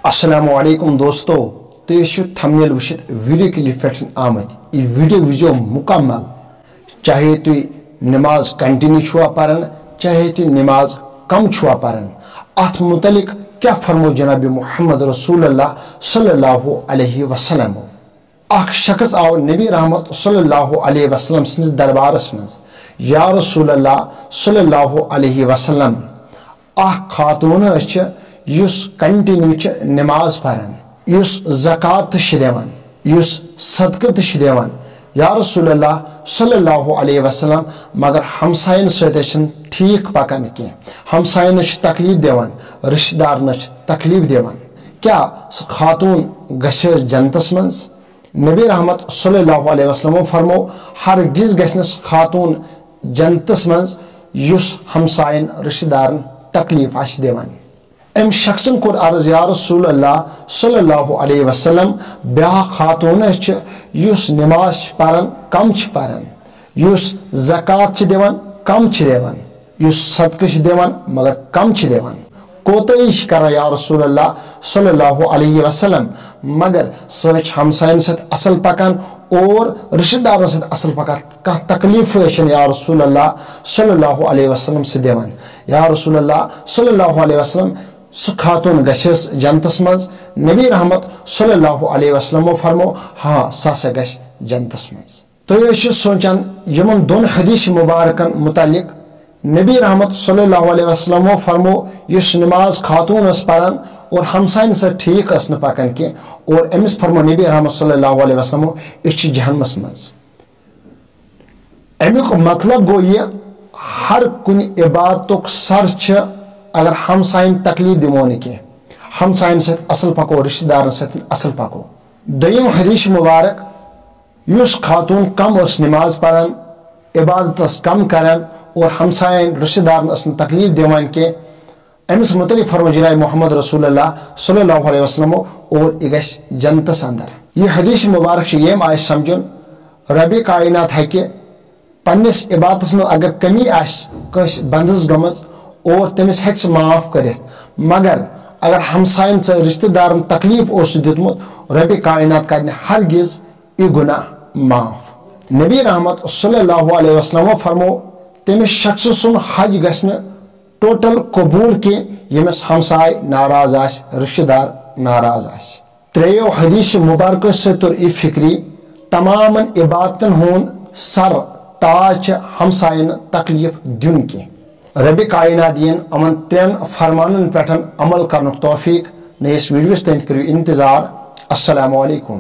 अस्सलामु अलैकुम दोस्तों तो थंबनेल वुचित वीडियो क्लिप पे आमत यह वीडियो विजो मुकम्मल चाहे तु नमाज कंटिन्यू छुआ पारन चाहे तु नमाज कम छुआ पारन अत मुतलिक क्या फरमो जनाब मुहम्मद रसूलुल्लाह सल्लल्लाहु अलैहि वसल्लम अख शख्स आव नबी रहमत सल्लल्लाहु अलैहि वसल्लम सिंस दरबारस मज या रसूलुल्लाह सल्लल्लाहु अलैहि वसल्लम अख खातून युस कंटिन्यू नमाज पारन युस ज़कात दिवान युस सदक़त दिवान या रसूलुल्लाह सल्लल्लाहु अलैहि वसल्लम मगर हमसायन सतन ठीक पकान की हमसायन तकलीफ दिवान रिश्तेदार तकलीफ दिवान क्या खातून गश जन्नतस मज नबी रहमत सल्लल्लाहु अलैहि वसल्लम फरमो हरगिज गस खातून जन्नतस मज युस हमसायन रिश्तेदार तकलीफ आश दिवान अम शख्सन कोर अर्ज या रसूलुल्लाह सल्लल्लाहु अलैहि वसल्लम ब्या खातून युस नमाज पारन कम पारन युस ज़कात दिवान कम दिवान युस सदक़ह दिवान मगर कम दिवान कोताही कर या रसूलुल्लाह सल्लल्लाहु अलैहि वसल्लम मगर सह हमसायन सत असल पकान और रिश्तेदारों सत असल पकान कह तकलीफ या रसूलुल्लाह सल्लल्लाहु अलैहि वसल्लम से दिवान या रसूलुल्लाह सल्लल्लाहु अलैहि वसल्लम सह खातून गस जन्नतस मज नबी रहमत सल्लल्लाहु अलैहि वसल्लम फरमो हाँ सह गस जन्नतस मज तो सोचान यमन दोन हदीस मुबारकन मुतालिक नबी रहमत सल्लल्लाहु अलैहि वसल्लम फरमो युस नमाज खातून पारान और हमसायन से ठीक पकान की और अमिस फरमो नबी रहमत सल्लल्लाहु अलैहि वसल्लम इस जहन्नमस मज अमुक मतलब गो ये हर कुन इबादतुक सर अगर हमसायन तकलीफ दिमो कि हमसायन सत असल पको रिश्तेदार सत असल पको दयम हदीस मुबारक युस खातून कम नमाज पारान इबादत कम करान और हमसायन रिश्तेदार तकलीफ दिवान के अमिस मुतलिक फरमो जनाब मोहम्मद रसूलुल्लाह सल्लल्लाहु अलैहि वसल्लम और यह गस जन्नतस अंदर यह हदीस मुबारक यम आय समझन रब कायनात हेके पन्निस इबादतस में अगर कमी आस बंदस गमज और तमिस हेक्स माफ कर मगर अगर हमसायन से रिश्तेदार तकलीफ दितमुत रब कायनात कर हरगिज यह गुनाह माफ नबी रहमत सल्लल्लाहु अलैहि वसल्लम फरमो तमिस शख्स सुन हज गश्न टोटल कबूल के यमिस हमसाय नाराज आस रिश्तेदार नाराज आस त्रेयो हदीस मुबारक से तुर फिक्री तमाम इबादतन हुन सर ताज हमसायन तकलीफ दिन की रब कायनात दिन अमन त्रेन फरमानन पे अमल कर तौफीक नयस वीडियोस तक करो इंतजार। अस्सलामु अलैकुम।